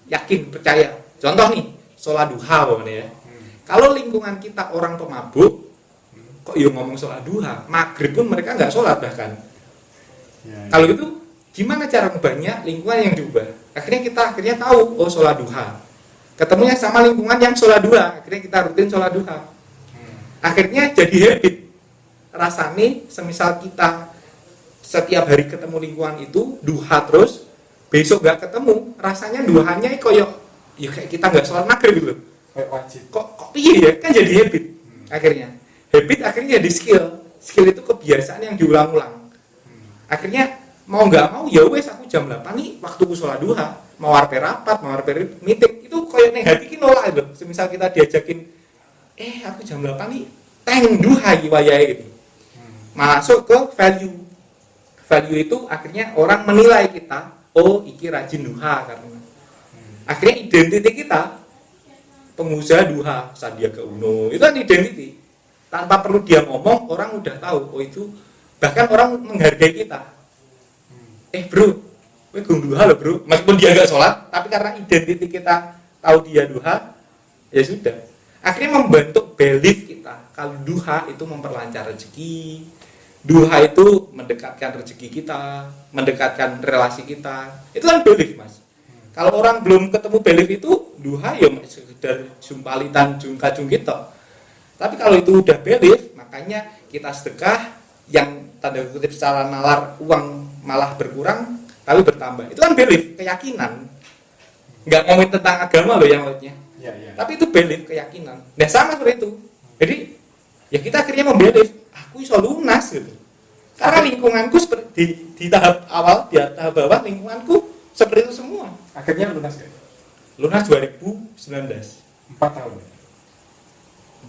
yakin, percaya. Contoh nih, sholat duha ya. Kalau lingkungan kita orang pemabuk, kok ya ngomong sholat duha, maghrib pun mereka nggak sholat bahkan. Kalau gitu, gimana cara ngubahnya? Lingkungan yang diubah. Akhirnya kita tahu, oh sholat duha. Ketemunya sama lingkungan yang sholat duha, akhirnya kita rutin sholat duha. Akhirnya jadi habit. Rasanya semisal kita setiap hari ketemu lingkungan itu duha terus, besok gak ketemu, rasanya duhanya kayak kita nggak sholat maghrib gitu. Kayak wajib. Kok iya ya, kan jadi habit. Habit akhirnya jadi skill itu kebiasaan yang diulang-ulang. Akhirnya mau nggak mau ya wes aku jam 8 nih waktuku sholat duha, mau arpe rapat, mau arpe meeting itu kayak nih hati ki nolak loh. Semisal kita diajakin aku jam 8 nih teng duha wayahe gitu. Masuk ke value itu akhirnya orang menilai kita, oh iki rajin duha karena akhirnya identiti kita pengusaha duha Sandiaga Uno itu kan identiti. Tanpa perlu dia ngomong orang udah tahu, oh itu bahkan orang menghargai kita. Bro, kowe gung duha loh bro, meskipun dia nggak sholat, tapi karena identiti kita tahu dia duha, ya sudah. Akhirnya membentuk belief kita kalau duha itu memperlancar rezeki, duha itu mendekatkan rezeki kita, mendekatkan relasi kita. Itu kan belief Mas. Kalau orang belum ketemu belief itu, duha ya sekedar jumpalitan jungkajung kita. Tapi kalau itu udah belief, makanya kita sedekah yang tanda kutip secara nalar uang malah berkurang tapi bertambah. Itu kan belief, keyakinan. Nggak ngomongin tentang agama loh yang lainnya. Ya. Tapi itu belief, keyakinan. Nah sama seperti itu. Jadi ya kita akhirnya membelief, aku iso lunas gitu. Karena lingkunganku seperti di tahap awal, di tahap bawah lingkunganku seperti itu semua. Akhirnya lunas kan? Lunas 2019. 4 tahun.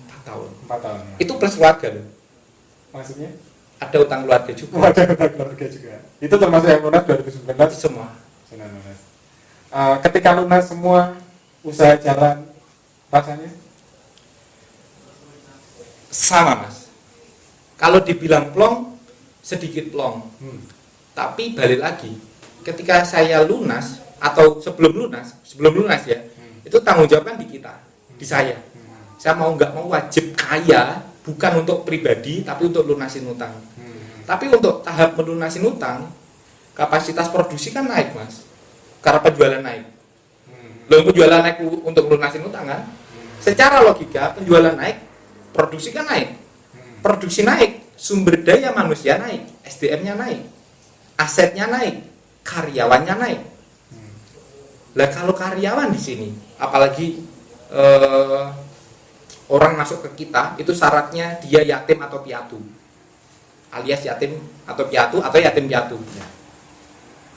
4 tahun. 4 tahun. Itu plus keluarga loh. Maksudnya? Ada utang keluarga juga. Ada utang keluarga juga. Itu termasuk yang lunas 2019 Semua. Ketika lunas semua, usaha jalan rasanya? Sama Mas. Kalau dibilang plong, sedikit plong. Tapi balik lagi, ketika saya lunas atau sebelum lunas ya, itu tanggung jawab kan di kita, di saya. Saya mau nggak mau wajib kaya, bukan untuk pribadi, tapi untuk lunasin utang. Tapi untuk tahap melunasin utang, kapasitas produksi kan naik Mas, karena penjualan naik. Loh, penjualan naik untuk lunasin utang kan? Secara logika penjualan naik, produksi kan naik. Produksi naik, sumber daya manusia naik, SDM-nya naik, asetnya naik, karyawannya naik. Lah kalau karyawan di sini, apalagi orang masuk ke kita itu syaratnya dia yatim atau piatu, alias yatim atau piatu atau yatim piatu.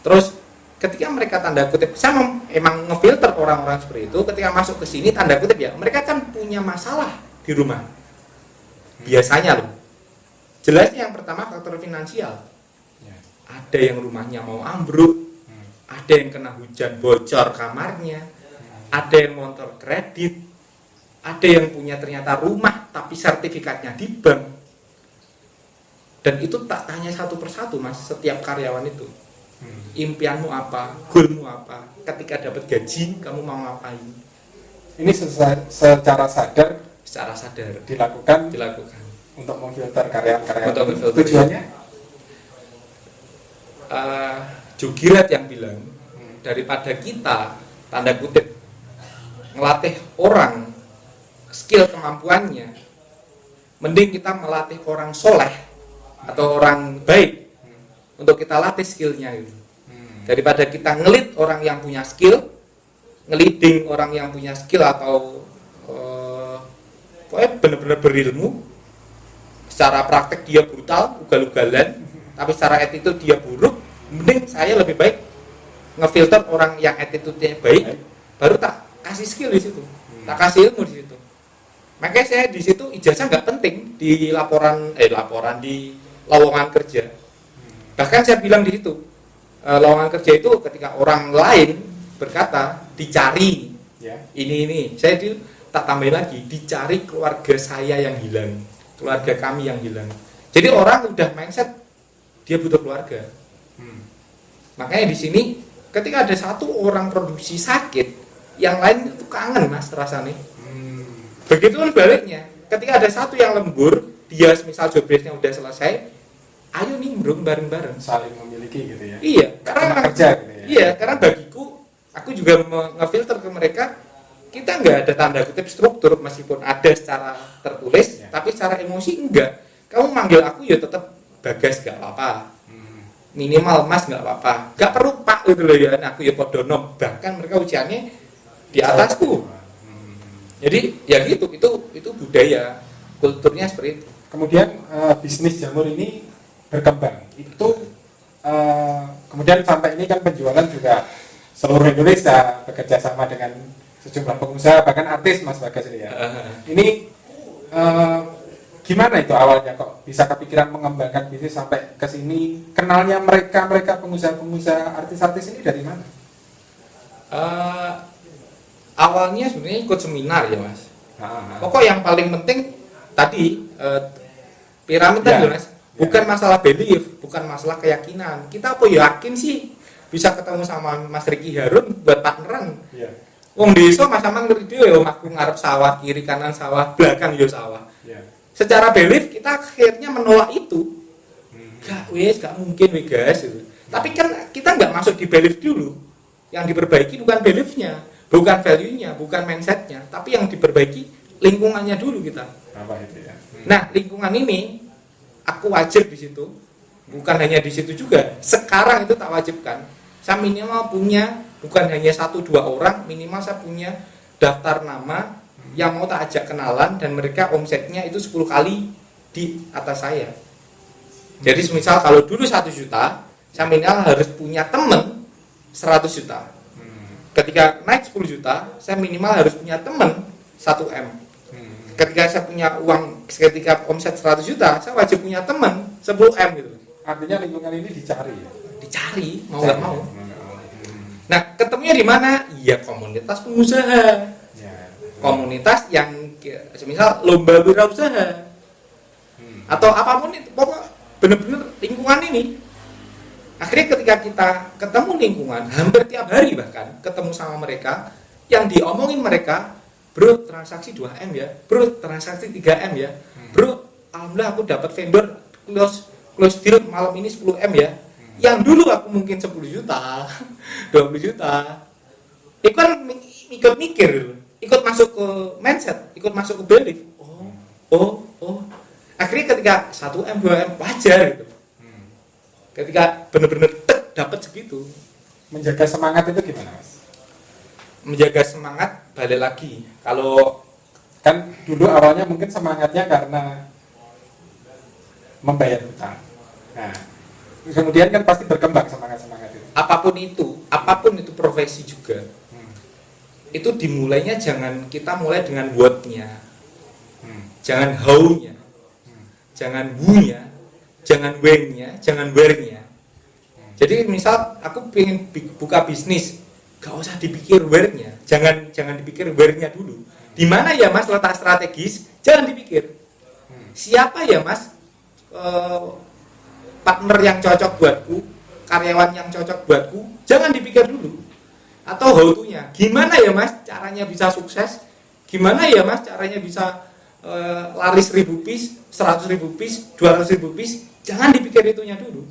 Terus ketika mereka tanda kutip, saya emang ngefilter orang-orang seperti itu. Ketika masuk ke sini tanda kutip ya, mereka kan punya masalah di rumah. Biasanya loh. Jelasnya yang pertama faktor finansial. Ada yang rumahnya mau ambruk, ada yang kena hujan bocor kamarnya, ada yang motor kredit, ada yang punya ternyata rumah tapi sertifikatnya di bank. Dan itu tak tanya satu persatu mas, setiap karyawan itu. Impianmu apa, goalmu apa, ketika dapat gaji kamu mau ngapain. Ini secara sadar dilakukan untuk memfilter karyawan. Tujuannya Jugirat yang bilang daripada kita tanda kutip ngelatih orang skill kemampuannya, mending kita melatih orang soleh atau orang baik untuk kita latih skillnya gitu. Daripada kita ngelit orang yang punya skill, ngeliding orang yang punya skill atau pokoknya benar-benar berilmu, secara praktek dia brutal, ugal-ugalan, tapi secara attitude dia buruk. Mending saya lebih baik ngefilter orang yang attitude-nya baik, baru tak kasih skill di situ, tak kasih ilmu di situ. Makanya saya di situ ijazah nggak penting di laporan di lowongan kerja. Bahkan saya bilang di situ, lowongan kerja itu ketika orang lain berkata dicari ini, saya itu tak tambahin lagi, dicari keluarga saya yang hilang, keluarga kami yang hilang. Jadi orang udah mindset dia butuh keluarga. Makanya di sini ketika ada satu orang produksi sakit, yang lain itu kangen mas rasanya. Begitu pun baliknya, ketika ada satu yang lembur, dia misal job desk-nya udah selesai, ayo nimbrung bareng-bareng, saling memiliki gitu ya. Iya, karena kerja gitu ya. Iya, karena bagiku aku juga ngefilter ke mereka, kita nggak ada tanda kutip struktur meskipun ada secara tertulis, tapi secara emosi enggak. Kamu manggil aku ya tetap Bagas nggak apa-apa, minimal Mas nggak apa-apa, nggak perlu Pak gitu loh ya. Aku ya podonom, bahkan mereka ujiannya di atasku. Jadi ya gitu, itu budaya, kulturnya seperti itu. Kemudian bisnis jamur ini berkembang. Itu kemudian sampai ini kan penjualan juga seluruh Indonesia bekerja sama dengan sejumlah pengusaha bahkan artis Mas Bagas ini ya. Ini gimana itu awalnya kok bisa kepikiran mengembangkan bisnis sampai ke sini? Kenalnya mereka pengusaha artis-artis ini dari mana? Awalnya sebenarnya ikut seminar ya mas. Pokok yang paling penting tadi piramid tadi mas. Bukan masalah belief, bukan masalah keyakinan. Kita apa yakin sih bisa ketemu sama Mas Ricky Harun buat partneran? Wong desa Mas Amang ngerti dhewe, aku ngarep sawah, kiri kanan sawah, belakang yo sawah. Secara belief kita akhirnya menolak itu. Gak mungkin we guys gitu. Tapi kan kita nggak masuk di belief dulu. Yang diperbaiki bukan beliefnya, bukan value-nya, bukan mindset-nya, tapi yang diperbaiki lingkungannya dulu kita. Apa itu ya? Nah, lingkungan ini aku wajib di situ. Bukan hanya di situ juga. Sekarang itu tak wajibkan. Saya minimal punya bukan hanya 1-2 orang, minimal saya punya daftar nama yang mau tak ajak kenalan dan mereka omsetnya itu 10 kali di atas saya. Jadi misal kalau dulu 1 juta, saya minimal harus punya teman 100 juta. Ketika naik 10 juta, saya minimal harus punya teman 1 M. Ketika saya punya uang, ketika omset 100 juta, saya wajib punya teman 10 M gitu. Artinya lingkungan ini dicari ya? Dicari, mau nggak mau. Nah, ketemunya di mana? Ya komunitas pengusaha. Komunitas yang misal lomba wirausaha. Atau apapun itu, pokoknya benar-benar lingkungan ini. Akhirnya ketika kita ketemu lingkungan, hampir tiap hari bahkan ketemu sama mereka, yang diomongin mereka, bro transaksi 2M ya, bro transaksi 3M ya, bro alhamdulillah aku dapat vendor close deal malam ini 10M ya. Yang dulu aku mungkin 10 juta, 20 juta. Ikut mikir, ikut masuk ke mindset, ikut masuk ke belief. Oh. Akhirnya ketika 1M, 2M wajar gitu. Ketika benar-benar dapat segitu. Menjaga semangat itu gimana mas? Menjaga semangat balik lagi kalau kan dulu awalnya mungkin semangatnya karena membayar hutang. Nah, kemudian kan pasti berkembang semangat itu. apapun itu profesi juga. Itu dimulainya jangan kita mulai dengan what-nya. Jangan how-nya. Jangan who-nya, jangan when-nya, jangan where-nya. Jadi misal aku pengen buka bisnis, gak usah dipikir where-nya, jangan dipikir where-nya dulu. Di mana ya Mas letak strategis, jangan dipikir. Siapa ya Mas partner yang cocok buatku, karyawan yang cocok buatku, jangan dipikir dulu. Atau how to-nya, gimana ya Mas caranya bisa sukses? Gimana ya Mas caranya bisa laris 1000 piece, 100.000 piece, 200.000 piece? Jangan dipikir itunya dulu.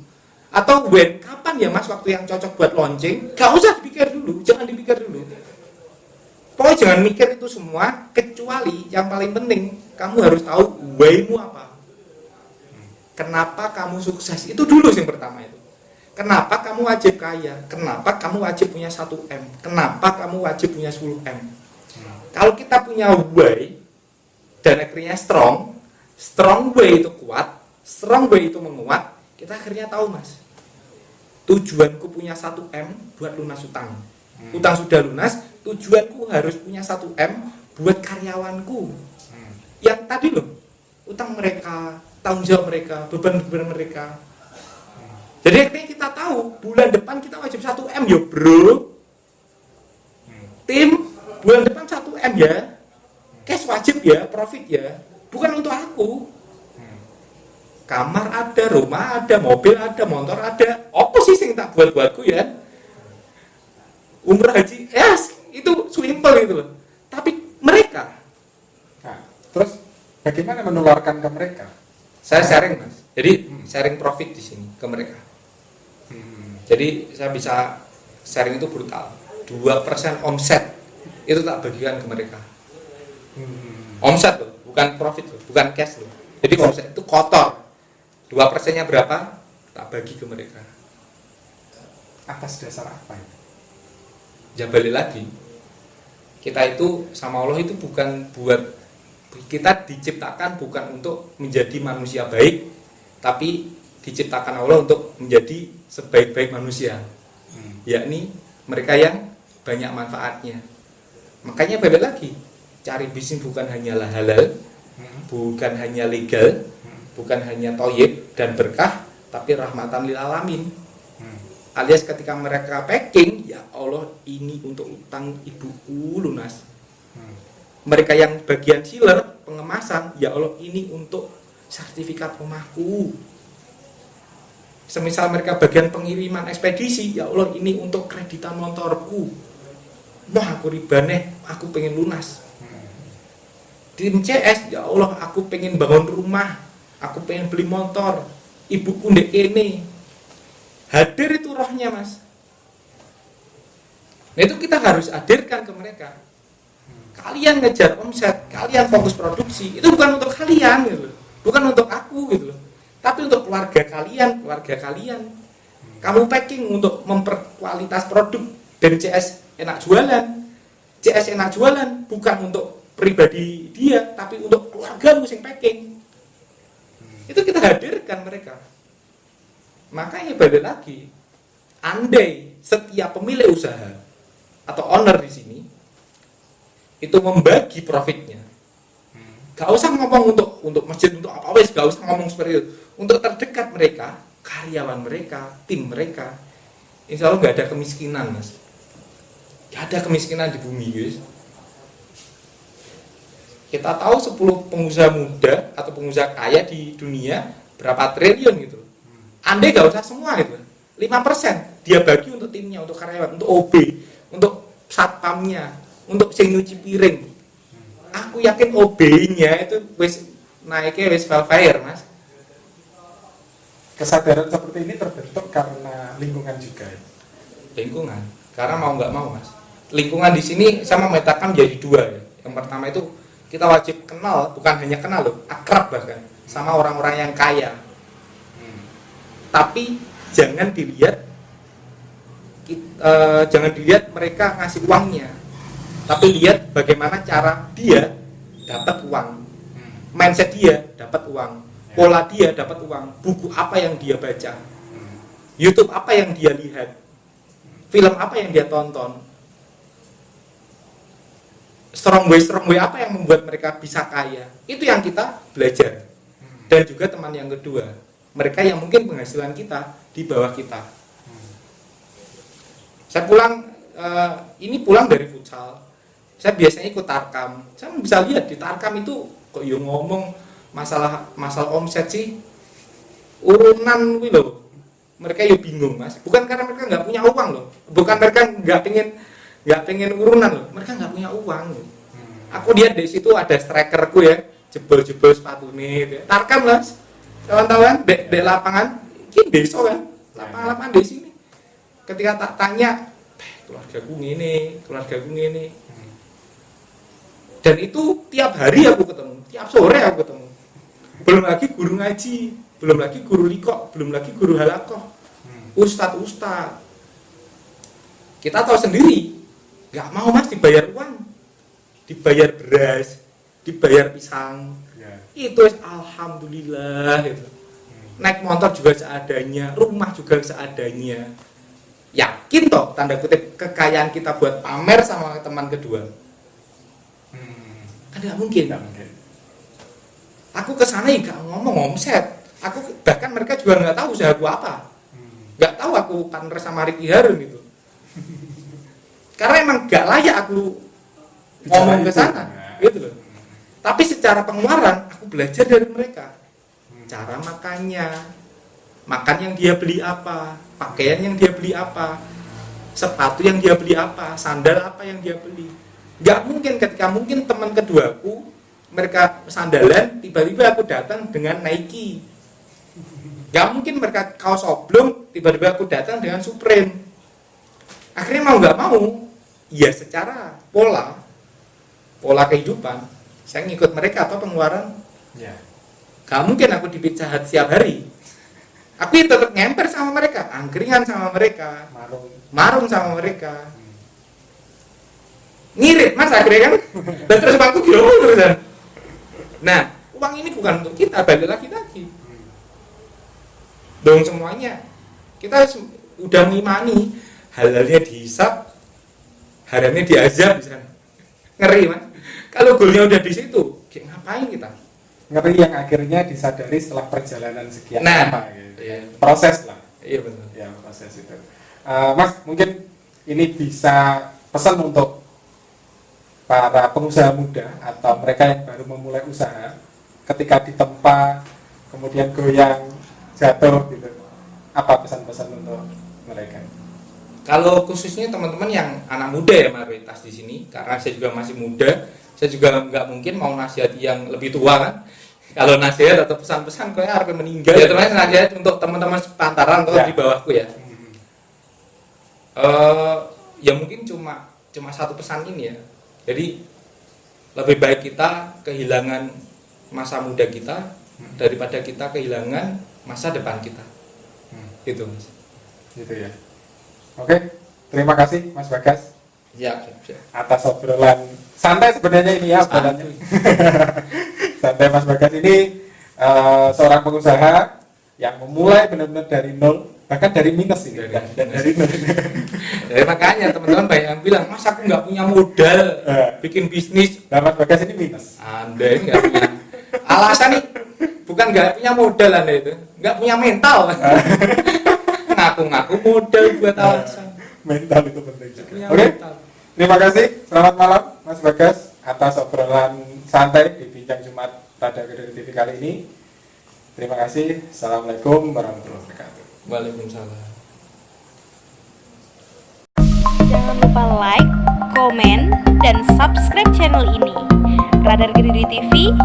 Atau when, kapan ya Mas waktu yang cocok buat launching? Gak usah dipikir dulu, jangan dipikir dulu. Pokoknya jangan mikir itu semua, kecuali yang paling penting kamu harus tahu why-mu apa. Kenapa kamu sukses? Itu dulu yang pertama itu. Kenapa kamu wajib kaya? Kenapa kamu wajib punya 1M? Kenapa kamu wajib punya 10M? Kalau kita punya why dan akhirnya strong way itu kuat, strong way itu menguat, kita akhirnya tahu Mas, tujuanku punya 1M buat lunas utang. Utang sudah lunas, tujuanku harus punya 1M buat karyawanku. Yang tadi loh, utang mereka, tanggung jawab mereka, beban-beban mereka. Jadi akhirnya kita tahu, bulan depan kita wajib 1M yo bro. Tim, bulan depan 1M ya. Cash wajib ya, profit ya. Bukan untuk aku. Kamar ada, rumah ada, mobil ada, motor ada. Apa sih yang tak buat-buatku ya? Umrah haji, yes, itu simple itu loh. Tapi mereka. Nah, terus bagaimana menularkan ke mereka? Saya sharing Mas. Jadi sharing profit di sini ke mereka. Jadi saya bisa sharing itu brutal. 2% omset itu tak bagikan ke mereka. Omset loh, bukan profit loh, bukan cash loh. Jadi omset itu kotor. 2%-nya berapa? Tak bagi ke mereka. Atas dasar apa itu? Ya balik lagi. Kita itu sama Allah itu bukan buat, kita diciptakan bukan untuk menjadi manusia baik, tapi diciptakan Allah untuk menjadi sebaik-baik manusia. Yakni mereka yang banyak manfaatnya. Makanya balik lagi, cari bisnis bukan hanyalah halal, bukan hanya legal, bukan hanya thayyib dan berkah, tapi rahmatan lil alamin. Alias ketika mereka packing, ya Allah ini untuk utang ibuku lunas. Mereka yang bagian sealer, pengemasan, ya Allah ini untuk sertifikat rumahku. Semisal mereka bagian pengiriman ekspedisi, ya Allah ini untuk kreditan motorku. Wah aku ribane, aku pengen lunas. Tim CS, ya Allah aku pengen bangun rumah, aku pengen beli motor, ibuku ndek kene. Hadir itu rohnya Mas. Nah itu kita harus hadirkan ke mereka. Kalian ngejar omset, kalian fokus produksi, itu bukan untuk kalian gitu loh. Bukan untuk aku gitu loh. Tapi untuk keluarga kalian. Kamu packing untuk memperkualitas produk dan CS enak jualan. CS enak jualan bukan untuk pribadi dia, tapi untuk keluarga lu yang packing. Itu kita hadirkan mereka. Makanya balik lagi, andai setiap pemilik usaha atau owner di sini itu membagi profitnya, gak usah ngomong untuk masjid, untuk apa wes, gak usah ngomong seperti itu. Untuk terdekat mereka, karyawan mereka, tim mereka, insya Allah gak ada kemiskinan Mas. Gak ada kemiskinan di bumi guys. Kita tahu 10 pengusaha muda atau pengusaha kaya di dunia berapa triliun gitu. Andai gak usah semua gitu, 5% dia bagi untuk timnya, untuk karyawan, untuk OB, untuk satpamnya, untuk sing nyuci piring. Aku yakin OB-nya itu wis naiknya wis welfare Mas. Kesadaran seperti ini terbentuk karena lingkungan juga. Lingkungan, karena mau nggak mau Mas. Lingkungan di sini saya memetakan jadi dua ya. Yang pertama itu kita wajib kenal, bukan hanya kenal loh, akrab bahkan sama orang-orang yang kaya. Tapi jangan dilihat mereka ngasih uangnya, tapi lihat bagaimana cara dia dapat uang, mindset dia dapat uang, pola dia dapat uang, buku apa yang dia baca, YouTube apa yang dia lihat, film apa yang dia tonton, strong way apa yang membuat mereka bisa kaya. Itu yang kita belajar. Dan juga teman yang kedua, mereka yang mungkin penghasilan kita di bawah kita. Saya pulang dari futsal, saya biasanya ikut tarkam. Saya bisa lihat di tarkam itu kok yo ngomong masalah omset sih urunan wih loh. Mereka yo bingung mas, bukan karena mereka nggak punya uang loh, bukan mereka nggak pengen urunan loh, mereka nggak punya uang loh. Aku lihat di situ ada strikerku ya, jebol sepatu nih, tarkam mas, kawan-kawan di lapangan, ini besok kan, lapangan di sini. Ketika tak tanya, keluargaku ini, dan itu tiap hari aku ketemu, tiap sore aku ketemu. Belum lagi guru ngaji, belum lagi guru likok, belum lagi guru halakoh, ustadz. Kita tahu sendiri, nggak mau mas dibayar uang, dibayar beras, dibayar pisang, itu alhamdulillah gitu. Naik motor juga seadanya, rumah juga seadanya. Yakin toh tanda kutip kekayaan kita buat pamer sama teman kedua? Kan nggak mungkin. Aku kesana ya nggak ngomong omset. Aku bahkan mereka juga nggak tahu usaha aku apa. Nggak tahu aku partner sama Ricky Harun gitu. Karena emang nggak layak aku ngomong ke sana, gitu loh. Tapi secara pengeluaran aku belajar dari mereka. Cara makannya, makan yang dia beli apa, pakaian yang dia beli apa, sepatu yang dia beli apa, sandal apa yang dia beli. Gak mungkin ketika mungkin teman keduaku mereka sandalan, tiba-tiba aku datang dengan Nike. Gak mungkin mereka kaos oblong, tiba-tiba aku datang dengan Supreme. Akhirnya mau gak mau, ya secara pola kehidupan, saya ngikut mereka atau pengeluaran. Gak mungkin aku di Pizza Hut setiap hari. Aku tetap ngemper sama mereka, angkringan sama mereka, marung sama mereka. Ngirit mas akhirnya kan, dan terus aku gila terusan. Nah, uang ini bukan untuk kita, balik lagi. Dong semuanya, kita udah mengimani halalnya dihisap, haramnya diazab, ngeri mas. Kalau goalnya udah di situ, ngapain kita? Ngeri yang akhirnya disadari setelah perjalanan sekian lama. Iya. Proses lah. Iya betul. Ya proses itu. Mas mungkin ini bisa pesan untuk para pengusaha muda atau mereka yang baru memulai usaha, ketika ditempa kemudian goyang jatuh gitu, apa pesan-pesan untuk mereka? Kalau khususnya teman-teman yang anak muda ya mayoritas di sini, karena saya juga masih muda, saya juga nggak mungkin mau nasihat yang lebih tua kan. Kalau nasihat atau pesan-pesan kayak harus meninggal. Ya teman-teman nasihat untuk teman-teman sepantaran atau di bawahku ya. Ya mungkin cuma satu pesan ini ya. Jadi lebih baik kita kehilangan masa muda kita daripada kita kehilangan masa depan kita. Itu mas. Gitu ya. Oke, terima kasih Mas Bagas. Ya. Atas obrolan santai sebenarnya ini ya obrolannya. Santai Mas Bagas ini seorang pengusaha yang memulai benar-benar dari nol, bahkan dari minus ini. Dari nol. Jadi makanya teman-teman banyak yang bilang, mas aku nggak punya modal bikin bisnis. Nah Mas Bagas ini minus. Anda ini nggak punya alasan nih, bukan nggak punya modal Anda itu, nggak punya mental. Ngaku-ngaku modal buat alasan. Mental itu penting. Oke. Terima kasih. Selamat malam Mas Bagas atas obrolan santai di Bincang Jumat pada Kediri TV kali ini. Terima kasih. Assalamualaikum warahmatullahi wabarakatuh. Waalaikumsalam. Jangan lupa like, komen, dan subscribe channel ini. Radar Kediri TV,